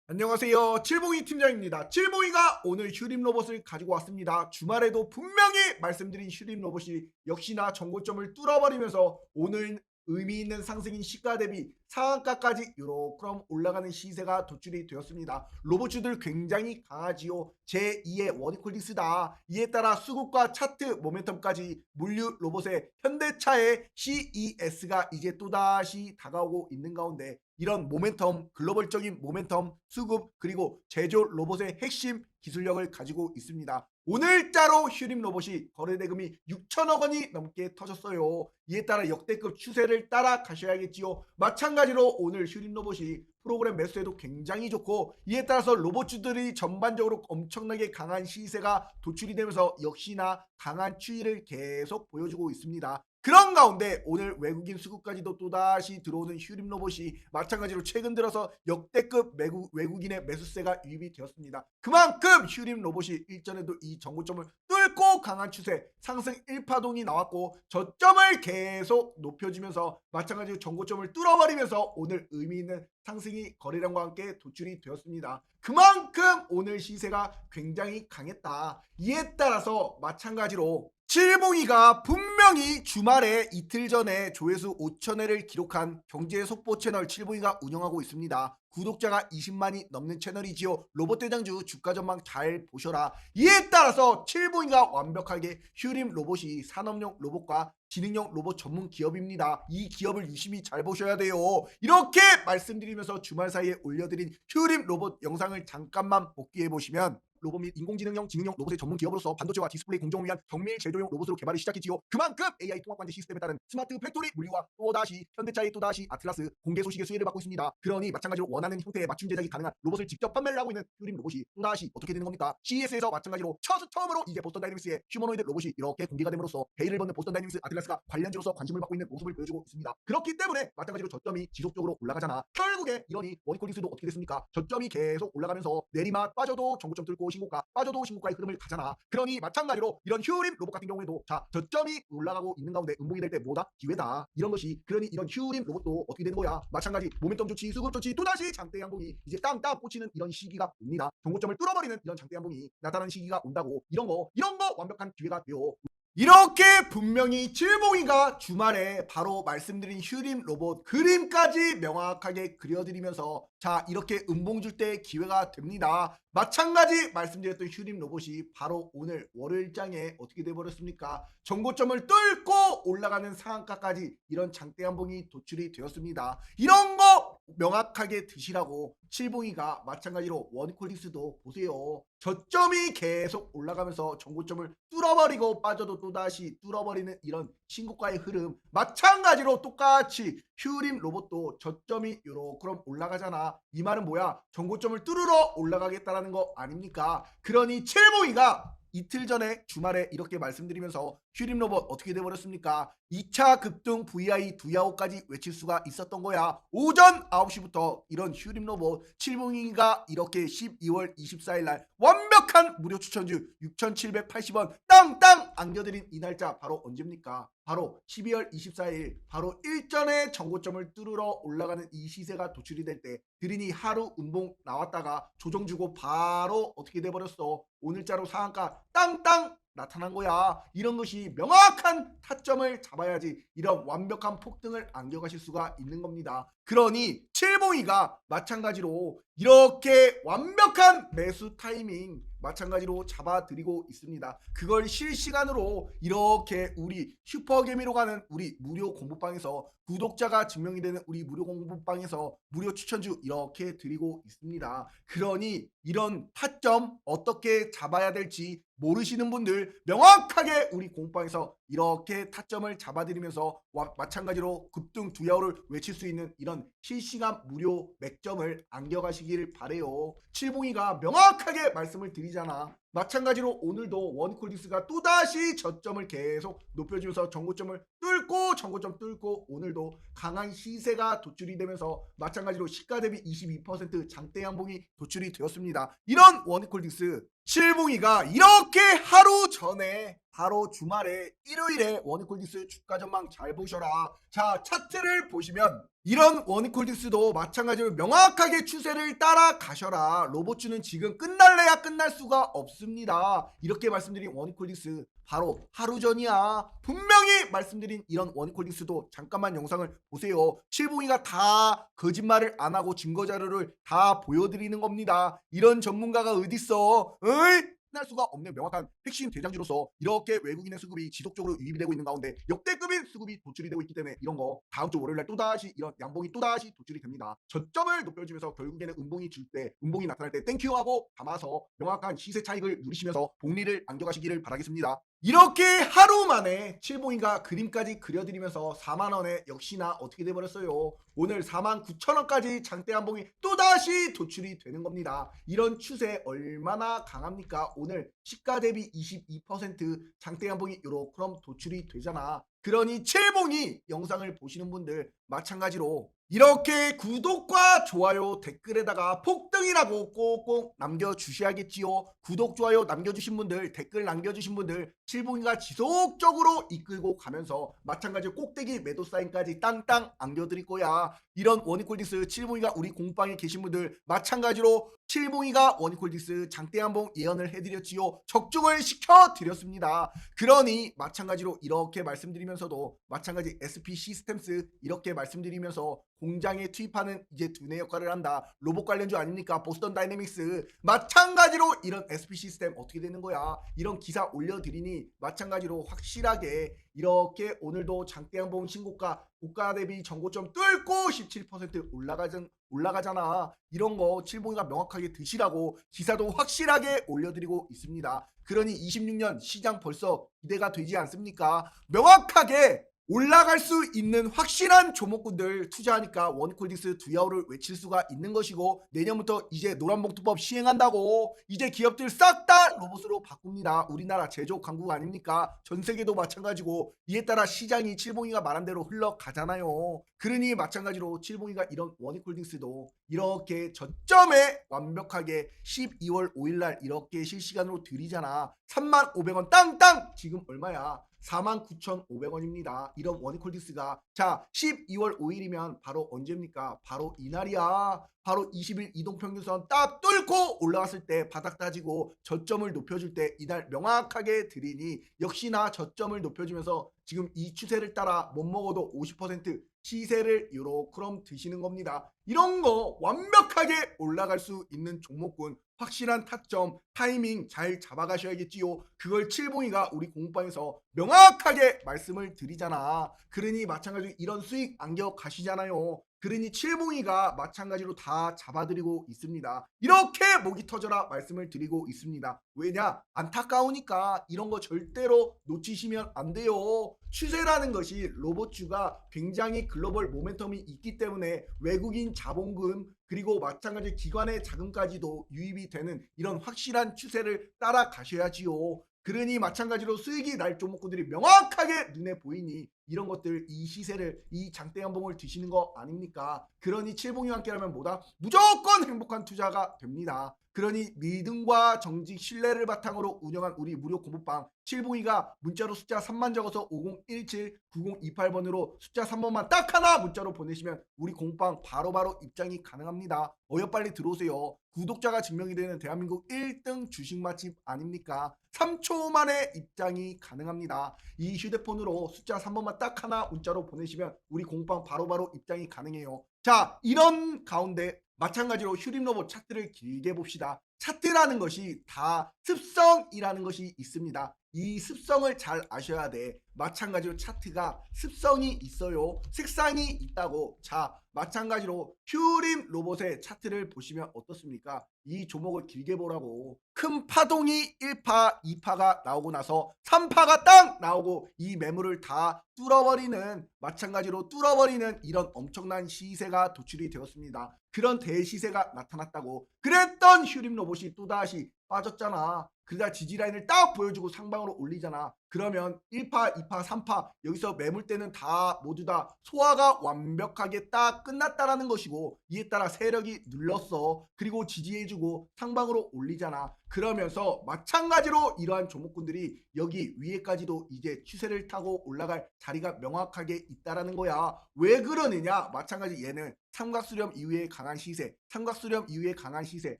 안녕하세요. 칠봉이 팀장입니다. 칠봉이가 오늘 휴림 로봇을 가지고 왔습니다. 주말에도 분명히 말씀드린 휴림 로봇이 역시나 정고점을 뚫어버리면서 오늘 의미 있는 상승인 시가 대비 상한가까지 요렇게 올라가는 시세가 도출이 되었습니다. 로봇주들 굉장히 강하지요. 제2의 워니콜디스다. 이에 따라 수급과 차트 모멘텀까지 물류 로봇의 현대차의 CES가 이제 또다시 다가오고 있는 가운데 이런 모멘텀, 글로벌적인 모멘텀, 수급 그리고 제조 로봇의 핵심 기술력을 가지고 있습니다. 오늘자로 휴림 로봇이 거래 대금이 6천억 원이 넘게 터졌어요. 이에 따라 역대급 추세를 따라가셔야겠지요. 마찬가지로 오늘 휴림 로봇이 프로그램 매수에도 굉장히 좋고 이에 따라서 로봇주들이 전반적으로 엄청나게 강한 시세가 도출이 되면서 역시나 강한 추이를 계속 보여주고 있습니다. 그런 가운데 오늘 외국인 수급까지도 또다시 들어오는 휴림 로봇이 마찬가지로 최근 들어서 역대급 외국인의 매수세가 유입이 되었습니다. 그만큼 휴림 로봇이 일전에도 이 정고점을 뚫고 강한 추세 상승 1파동이 나왔고 저점을 계속 높여주면서 마찬가지로 정고점을 뚫어버리면서 오늘 의미 있는 상승이 거래량과 함께 도출이 되었습니다. 그만큼 오늘 시세가 굉장히 강했다. 이에 따라서 마찬가지로 칠봉이가 분명히 주말에 이틀 전에 조회수 5천회를 기록한 경제 속보 채널 칠봉이가 운영하고 있습니다. 구독자가 20만이 넘는 채널이지요. 로봇대장주 주가 전망 잘 보셔라. 이에 따라서 칠봉이가 완벽하게 휴림 로봇이 산업용 로봇과 지능형 로봇 전문 기업입니다. 이 기업을 유심히 잘 보셔야 돼요. 이렇게 말씀드리면서 주말 사이에 올려드린 휴림 로봇 영상을 잠깐만 복귀해 보시면 로봇 및 인공지능형 지능형 로봇의 전문 기업으로서 반도체와 디스플레이 공정을 위한 정밀 제조용 로봇으로 개발을 시작했지요. 그만큼 AI 통합관제 시스템에 따른 스마트 팩토리 물류와 또다시 현대차의 또다시 아틀라스 공개 소식의 수혜를 받고 있습니다. 그러니 마찬가지로 원하는 형태의 맞춤 제작이 가능한 로봇을 직접 판매를 하고 있는 휴림 로봇이 또다시 어떻게 되는 겁니까? CES에서 마찬가지로 처음으로 이제 보스턴 다이내믹스의 휴머노이드 로봇이 이렇게 공개가 됨으로써 베일을 벗는 보스턴 다이내믹스 아틀라스가 관련주로서 관심을 받고 있는 모습을 보여주고 있습니다. 그렇기 때문에 마찬가지로 저점이 지속적으로 올라가잖아. 결국에 이러니 원이콜딩스도 어떻게 됐습니까? 저점이 계속 올라가면서 내리막 빠져도 정고점 뚫고 신고가 빠져도 신고가의 흐름을 가잖아. 그러니 마찬가지로 이런 휴림 로봇 같은 경우에도 자 저점이 올라가고 있는 가운데 음봉이 될 때 뭐다? 기회다. 이런 것이 그러니 이런 휴림 로봇도 어떻게 되는 거야? 마찬가지 모멘텀 좋지 수급 좋지 또다시 장대 양봉이 이제 땅땅 꽂히는 이런 시기가 옵니다. 정고점을 뚫어버리는 이런 장대 양봉이 나타나는 시기가 온다고 이런 거 완벽한 기회가 돼요. 이렇게 분명히 칠봉이가 주말에 바로 말씀드린 휴림 로봇 그림까지 명확하게 그려드리면서 자 이렇게 음봉 줄 때 기회가 됩니다. 마찬가지 말씀드렸던 휴림 로봇이 바로 오늘 월요일장에 어떻게 돼버렸습니까? 정고점을 뚫고 올라가는 상한가까지 이런 장대 한봉이 도출이 되었습니다. 이런 거 명확하게 드시라고 칠봉이가 마찬가지로 원콜리스도 보세요. 저점이 계속 올라가면서 정고점을 뚫어버리고 빠져도 또다시 뚫어버리는 이런 신고가의 흐름 마찬가지로 똑같이 휴림 로봇도 저점이 요렇게 올라가잖아. 이 말은 뭐야? 정고점을 뚫으러 올라가겠다라는 거 아닙니까? 그러니 칠봉이가 이틀 전에 주말에 이렇게 말씀드리면서 휴림 로봇 어떻게 돼버렸습니까? 2차 급등 VI 두야호까지 외칠 수가 있었던 거야. 오전 9시부터 이런 휴림 로봇 칠봉이가 이렇게 12월 24일 날 완벽한 무료 추천주 6,780원 땅땅 안겨드린 이 날짜 바로 언제입니까? 바로 12월 24일 바로 일전에 정고점을 뚫으러 올라가는 이 시세가 도출이 될 때 드리니 하루 음봉 나왔다가 조정 주고 바로 어떻게 돼버렸어? 오늘자로 상한가 땅땅 나타난 거야. 이런 것이 명확한 타점을 잡아야지 이런 완벽한 폭등을 안겨가실 수가 있는 겁니다. 그러니 칠봉이가 마찬가지로 이렇게 완벽한 매수 타이밍 마찬가지로 잡아드리고 있습니다. 그걸 실시간으로 이렇게 우리 슈퍼개미로 가는 우리 무료 공부방에서 구독자가 증명이 되는 우리 무료 공부방에서 무료 추천주 이렇게 드리고 있습니다. 그러니 이런 타점 어떻게 잡아야 될지 모르시는 분들 명확하게 우리 공부방에서 이렇게 타점을 잡아드리면서 마찬가지로 급등 두야호를 외칠 수 있는 이런 실시간 무료 맥점을 안겨가시길 바래요. 칠봉이가 명확하게 말씀을 드리잖아. 마찬가지로 오늘도 원콜디스가 또다시 저점을 계속 높여주면서 정고점을 뚫고 정고점 뚫고 오늘도 강한 시세가 도출이 되면서 마찬가지로 시가 대비 22% 장대 양봉이 도출이 되었습니다. 이런 원콜디스 칠봉이가 이렇게 하루 전에 바로 주말에 일요일에 원콜디스 주가 전망 잘 보셔라. 자 차트를 보시면 이런 원익홀딩스도 마찬가지로 명확하게 추세를 따라가셔라. 로봇주는 지금 끝날래야 끝날 수가 없습니다. 이렇게 말씀드린 원익홀딩스 바로 하루 전이야. 분명히 말씀드린 이런 원익홀딩스도 잠깐만 영상을 보세요. 칠봉이가 다 거짓말을 안 하고 증거 자료를 다 보여드리는 겁니다. 이런 전문가가 어딨어? 어이? 끝날 수가 없는 명확한 핵심 대장주로서 이렇게 외국인의 수급이 지속적으로 유입이 되고 있는 가운데 역대급인 수급이 도출이 되고 있기 때문에 이런 거 다음 주 월요일날 또다시 이런 양봉이 또다시 도출이 됩니다. 저점을 높여주면서 결국에는 음봉이 줄 때, 음봉이 나타날 때 땡큐 하고 담아서 명확한 시세 차익을 누리시면서 복리를 안겨가시기를 바라겠습니다. 이렇게 하루 만에 칠봉이가 그림까지 그려드리면서 4만원에 역시나 어떻게 돼버렸어요. 오늘 49,000원까지 장대 한봉이 또다시 도출이 되는 겁니다. 이런 추세 얼마나 강합니까? 오늘 시가 대비 22% 장대 한봉이 요렇게 도출이 되잖아. 그러니 칠봉이 영상을 보시는 분들 마찬가지로 이렇게 구독과 좋아요 댓글에다가 폭등이라고 꼭꼭 남겨주셔야겠지요. 구독 좋아요 남겨주신 분들, 댓글 남겨주신 분들 칠봉이가 지속적으로 이끌고 가면서 마찬가지로 꼭대기 매도 사인까지 땅땅 안겨드릴 거야. 이런 원익홀딩스 칠봉이가 우리 공방에 계신 분들 마찬가지로 칠봉이가 원익홀딩스 장대 한봉 예언을 해드렸지요. 적중을 시켜드렸습니다. 그러니 마찬가지로 이렇게 말씀드리면서도 마찬가지 SP 시스템스 이렇게 말씀드리면서 공장에 투입하는 이제 두뇌 역할을 한다. 로봇 관련주 아닙니까? 보스턴 다이내믹스 마찬가지로 이런 SP 시스템 어떻게 되는 거야? 이런 기사 올려드리니 마찬가지로 확실하게 이렇게 오늘도 장대 한봉 신고가 고가 대비 전고점 뚫고 17% 올라가잖아. 이런 거 칠봉이가 명확하게 드시라고 기사도 확실하게 올려드리고 있습니다. 그러니 26년 시장 벌써 기대가 되지 않습니까? 명확하게 올라갈 수 있는 확실한 조목군들 투자하니까 원익홀딩스 두야호를 외칠 수가 있는 것이고 내년부터 이제 노란봉투법 시행한다고 이제 기업들 싹 다 로봇으로 바꿉니다. 우리나라 제조 강국 아닙니까? 전 세계도 마찬가지고 이에 따라 시장이 칠봉이가 말한 대로 흘러가잖아요. 그러니 마찬가지로 칠봉이가 이런 원익홀딩스도 이렇게 저점에 완벽하게 12월 5일날 이렇게 실시간으로 드리잖아. 35,000원 땅땅 지금 얼마야? 49,500원입니다. 이런 원익홀딩스가 자 12월 5일이면 바로 언제입니까? 바로 이날이야. 바로 20일 이동평균선 딱 뚫고 올라갔을 때 바닥 따지고 저점을 높여줄 때 이날 명확하게 드리니 역시나 저점을 높여주면서 지금 이 추세를 따라 못 먹어도 50% 시세를 요렇게 드시는 겁니다. 이런 거 완벽하게 올라갈 수 있는 종목군 확실한 타점 타이밍 잘 잡아가셔야겠지요. 그걸 칠봉이가 우리 공부방에서 명확하게 말씀을 드리잖아. 그러니 마찬가지로 이런 수익 안겨 가시잖아요. 그러니 칠봉이가 마찬가지로 다 잡아드리고 있습니다. 이렇게 목이 터져라 말씀을 드리고 있습니다. 왜냐? 안타까우니까 이런 거 절대로 놓치시면 안 돼요. 추세라는 것이 로봇주가 굉장히 글로벌 모멘텀이 있기 때문에 외국인 자본금 그리고 마찬가지 기관의 자금까지도 유입이 되는 이런 확실한 추세를 따라가셔야지요. 그러니 마찬가지로 수익이 날 종목군들이 명확하게 눈에 보이니 이런 것들 이 시세를 이 장대 연봉을 드시는 거 아닙니까? 그러니 칠봉이와 함께라면 뭐다? 무조건 행복한 투자가 됩니다. 그러니 믿음과 정직 신뢰를 바탕으로 운영한 우리 무료 공부방 칠봉이가 문자로 숫자 3만 적어서 5017-9028번으로 숫자 3번만 딱 하나 문자로 보내시면 우리 공부방 바로바로 입장이 가능합니다. 어여빨리 들어오세요. 구독자가 증명이 되는 대한민국 1등 주식 맛집 아닙니까? 3초 만에 입장이 가능합니다. 이 휴대폰으로 숫자 3번만 딱 하나 문자로 보내시면 우리 공부방 바로바로 입장이 가능해요. 자, 이런 가운데 마찬가지로 휴림로봇 차트를 길게 봅시다. 차트라는 것이 다 습성이라는 것이 있습니다. 이 습성을 잘 아셔야 돼. 마찬가지로 차트가 습성이 있어요. 색상이 있다고. 자, 마찬가지로 휴림 로봇의 차트를 보시면 어떻습니까? 이 조목을 길게 보라고. 큰 파동이 1파, 2파가 나오고 나서 3파가 딱 나오고 이 매물을 다 뚫어버리는 마찬가지로 뚫어버리는 이런 엄청난 시세가 도출이 되었습니다. 그런 대시세가 나타났다고. 그랬던 휴림 로봇이 또다시 빠졌잖아. 그러다 지지라인을 딱 보여주고 상방으로 올리잖아. 그러면 1파, 2파, 3파 여기서 매물대는 다 모두 다 소화가 완벽하게 딱 끝났다라는 것이고, 이에 따라 세력이 눌렀어. 그리고 지지해주고 상방으로 올리잖아. 그러면서 마찬가지로 이러한 종목군들이 여기 위에까지도 이제 추세를 타고 올라갈 자리가 명확하게 있다라는 거야. 왜 그러느냐? 마찬가지 얘는 삼각수렴 이후에 강한 시세, 삼각수렴 이후에 강한 시세,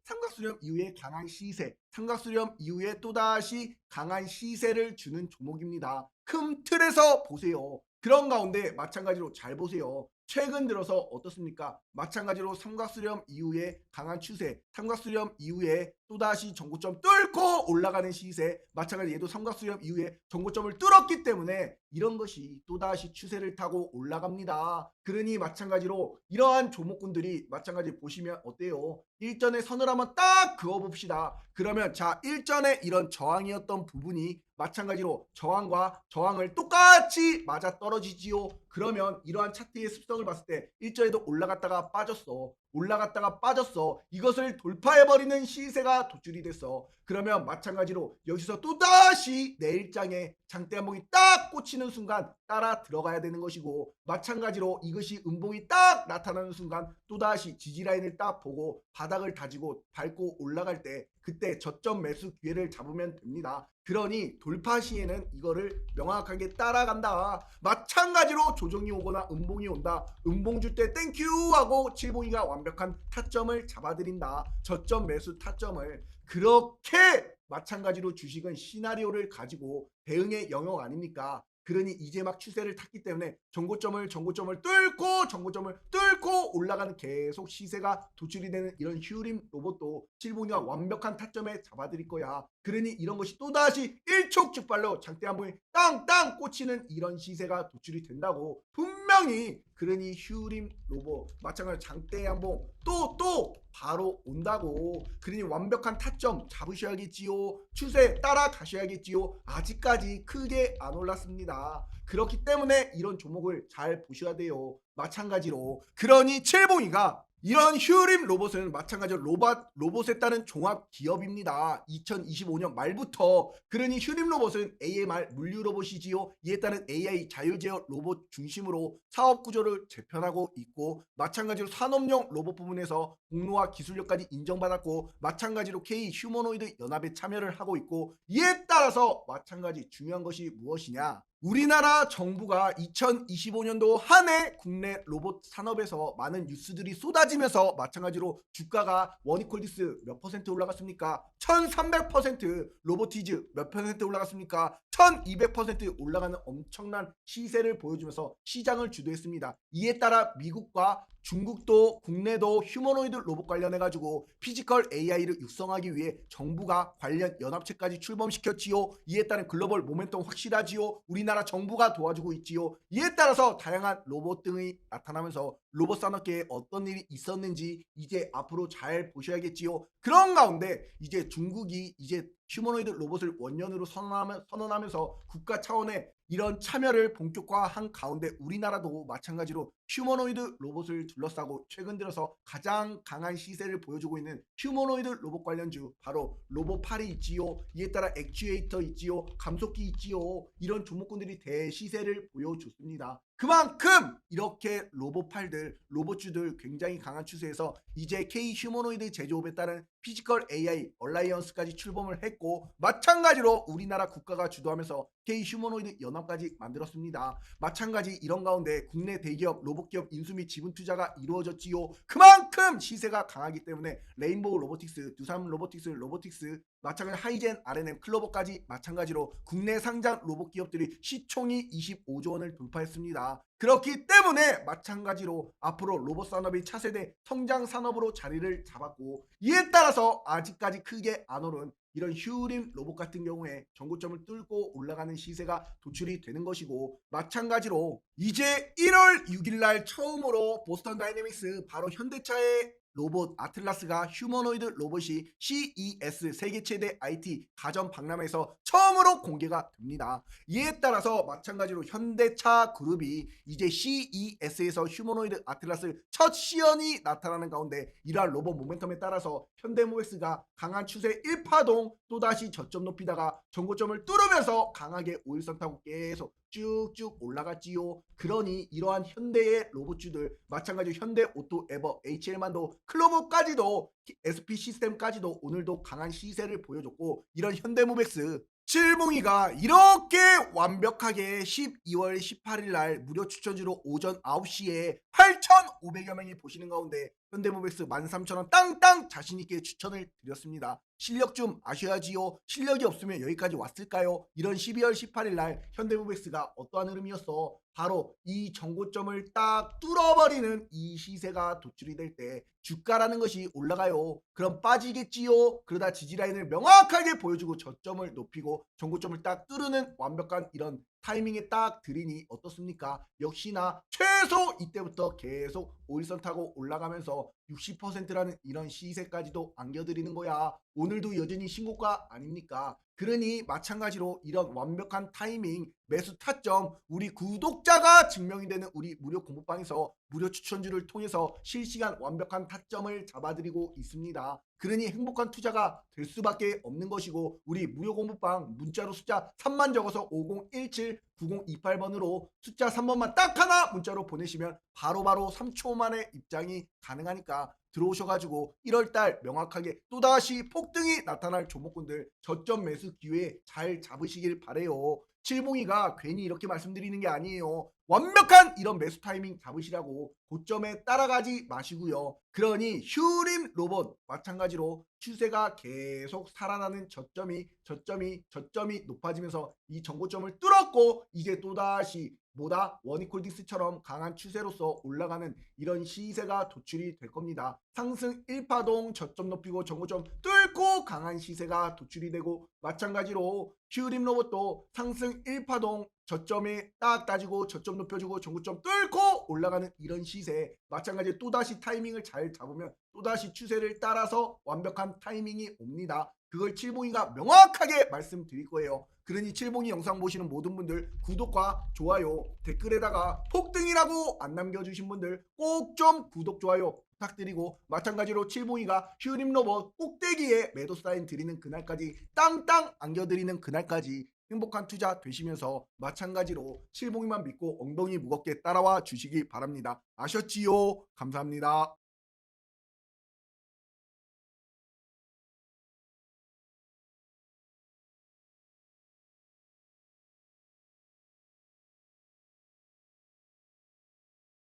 삼각수렴 이후에 강한 시세, 삼각수렴 이후에 또다시 강한 시세를 주는 종목입니다. 큰 틀에서 보세요. 그런 가운데 마찬가지로 잘 보세요. 최근 들어서 어떻습니까? 마찬가지로 삼각수렴 이후에 강한 추세, 삼각수렴 이후에 또다시 전고점 뚫고 올라가는 시세, 마찬가지 얘도 삼각수렴 이후에 전고점을 뚫었기 때문에 이런 것이 또다시 추세를 타고 올라갑니다. 그러니 마찬가지로 이러한 조목군들이 마찬가지 보시면 어때요? 일전에 선을 한번 딱 그어봅시다. 그러면 자, 일전에 이런 저항이었던 부분이 마찬가지로 저항과 저항을 똑같이 맞아 떨어지지요. 그러면 이러한 차트의 습성을 봤을 때 일전에도 올라갔다가 빠졌어. 올라갔다가 빠졌어. 이것을 돌파해버리는 시세가 도출이 됐어. 그러면 마찬가지로 여기서 또다시 내일장에 장대 한봉이 딱 꽂히는 순간 따라 들어가야 되는 것이고, 마찬가지로 이것이 음봉이 딱 나타나는 순간 또다시 지지라인을 딱 보고 바닥을 다지고 밟고 올라갈 때 그때 저점 매수 기회를 잡으면 됩니다. 그러니 돌파 시에는 이거를 명확하게 따라간다. 마찬가지로 조정이 오거나 음봉이 온다. 음봉 줄 때 땡큐 하고 칠봉이가 완벽한 타점을 잡아드린다. 저점 매수 타점을. 그렇게 마찬가지로 주식은 시나리오를 가지고 대응의 영역 아닙니까? 그러니 이제 막 추세를 탔기 때문에 전고점을 뚫고 올라가는 계속 시세가 도출이 되는 이런 휴림 로봇도 칠봉이가 완벽한 타점에 잡아드릴 거야. 그러니 이런 것이 또다시 일촉즉발로 장대 한 번에 땅땅 꽂히는 이런 시세가 도출이 된다고. 분명히 그러니 휴림 로봇 마찬가지로 장대 한번 또 바로 온다고. 그러니 완벽한 타점 잡으셔야겠지요. 추세 따라가셔야겠지요. 아직까지 크게 안 올랐습니다. 그렇기 때문에 이런 종목을 잘 보셔야 돼요. 마찬가지로 그러니 칠봉이가 이런 휴림 로봇은 마찬가지로 로봇에 따른 종합 기업입니다. 2025년 말부터. 그러니 휴림 로봇은 AMR 물류 로봇이지요. 이에 따른 AI 자율제어 로봇 중심으로 사업 구조를 재편하고 있고, 마찬가지로 산업용 로봇 부분에서 공로와 기술력까지 인정받았고, 마찬가지로 K 휴머노이드 연합에 참여를 하고 있고, 이에 따라서 마찬가지 중요한 것이 무엇이냐? 우리나라 정부가 2025년도 한 해 국내 로봇 산업에서 많은 뉴스들이 쏟아지면서 마찬가지로 주가가 원이콜디스 몇 퍼센트 올라갔습니까? 1300%, 로보티즈 몇 퍼센트 올라갔습니까? 1200% 올라가는 엄청난 시세를 보여주면서 시장을 주도했습니다. 이에 따라 미국과 중국도 국내도 휴머노이드 로봇 관련해가지고 피지컬 AI를 육성하기 위해 정부가 관련 연합체까지 출범시켰지요. 이에 따른 글로벌 모멘텀 확실하지요. 우리나라 정부가 도와주고 있지요. 이에 따라서 다양한 로봇 등이 나타나면서 로봇 산업계에 어떤 일이 있었는지 이제 앞으로 잘 보셔야겠지요. 그런 가운데 이제 중국이 이제 휴머노이드 로봇을 원년으로 선언하면서 국가 차원의 이런 참여를 본격화한 가운데 우리나라도 마찬가지로 휴머노이드 로봇을 둘러싸고 최근 들어서 가장 강한 시세를 보여주고 있는 휴머노이드 로봇 관련주 바로 로봇팔이 있지요. 이에 따라 액추에이터 있지요. 감속기 있지요. 이런 종목군들이 대시세를 보여줬습니다. 그만큼 이렇게 로봇팔들, 로봇주들 굉장히 강한 추세에서 이제 K 휴머노이드 제조업에 따른 피지컬 AI 얼라이언스까지 출범을 했고, 마찬가지로 우리나라 국가가 주도하면서 K 휴머노이드 연합까지 만들었습니다. 마찬가지 이런 가운데 국내 대기업 로봇기업 인수 및 지분 투자가 이루어졌지요. 그만큼 시세가 강하기 때문에 레인보우 로보틱스, 두산 로보틱스, 마찬가지 하이젠, R&M, 클로버까지 마찬가지로 국내 상장 로봇 기업들이 시총이 25조 원을 돌파했습니다. 그렇기 때문에 마찬가지로 앞으로 로봇 산업이 차세대 성장 산업으로 자리를 잡았고, 이에 따라서 아직까지 크게 안 오른 이런 휴림 로봇 같은 경우에 전고점을 뚫고 올라가는 시세가 도출이 되는 것이고, 마찬가지로 이제 1월 6일 날 처음으로 보스턴 다이내믹스 바로 현대차의 로봇 아틀라스가 휴머노이드 로봇이 CES 세계 최대 IT 가전 박람회에서 처음으로 공개가 됩니다. 이에 따라서 마찬가지로 현대차 그룹이 이제 CES에서 휴머노이드 아틀라스 첫 시연이 나타나는 가운데 이러한 로봇 모멘텀에 따라서 현대모비스가 강한 추세 1파동 또다시 저점 높이다가 전고점을 뚫으면서 강하게 5일선 타고 계속 쭉쭉 올라갔지요. 그러니 이러한 현대의 로봇주들 마찬가지로 현대오토 에버 HL만도 클로버까지도 SP 시스템까지도 오늘도 강한 시세를 보여줬고 이런 현대모백스 칠봉이가 이렇게 완벽하게 12월 18일 날 무료 추천주로 오전 9시에 8,500여 명이 보시는 가운데 현대모백스 13,000원 땅땅 자신있게 추천을 드렸습니다. 실력 좀 아셔야지요. 실력이 없으면 여기까지 왔을까요? 이런 12월 18일 날 현대모백스가 어떠한 흐름이었어? 바로 이 정고점을 딱 뚫어버리는 이 시세가 도출이 될 때 주가라는 것이 올라가요. 그럼 빠지겠지요. 그러다 지지라인을 명확하게 보여주고 저점을 높이고 정고점을 딱 뚫는 완벽한 이런 타이밍에 딱 들이니 어떻습니까? 역시나 최소 이때부터 계속 5일선 타고 올라가면서 60%라는 이런 시세까지도 안겨드리는 거야. 오늘도 여전히 신고가 아닙니까? 그러니 마찬가지로 이런 완벽한 타이밍 매수 타점 우리 구독자가 증명이 되는 우리 무료 공부방에서 무료 추천주를 통해서 실시간 완벽한 타점을 잡아드리고 있습니다. 그러니 행복한 투자가 될 수밖에 없는 것이고 우리 무료 공부방 문자로 숫자 3만 적어서 5017-9028번으로 숫자 3번만 딱 하나 문자로 보내시면 바로바로 3초 만에 입장이 가능하니까 들어오셔가지고 1월달 명확하게 또다시 폭등이 나타날 종목군들 저점 매수 기회 잘 잡으시길 바래요. 칠봉이가 괜히 이렇게 말씀드리는 게 아니에요. 완벽한 이런 매수 타이밍 잡으시라고 고점에 따라가지 마시고요. 그러니 휴림 로봇 마찬가지로 추세가 계속 살아나는 저점이 높아지면서 이 전고점을 뚫었고 이제 또다시 뭐다 원익홀딩스처럼 강한 추세로서 올라가는 이런 시세가 도출이 될 겁니다. 상승 1파동 저점 높이고 전고점 뚫고 강한 시세가 도출이 되고 마찬가지로 휴림 로봇도 상승 1파동 저점에 딱 따지고 저점 높여주고 전고점 뚫고 올라가는 이런 시세 마찬가지로 또다시 타이밍을 잘 잡으면 또다시 추세를 따라서 완벽한 타이밍이 옵니다. 그걸 칠봉이가 명확하게 말씀드릴 거예요. 그러니 칠봉이 영상 보시는 모든 분들 구독과 좋아요 댓글에다가 폭등이라고 안 남겨주신 분들 꼭 좀 구독 좋아요 부탁드리고 마찬가지로 칠봉이가 휴림 로봇 꼭대기에 매도 사인 드리는 그날까지 땅땅 안겨드리는 그날까지 행복한 투자 되시면서 마찬가지로 칠봉이만 믿고 엉덩이 무겁게 따라와 주시기 바랍니다. 아셨지요? 감사합니다.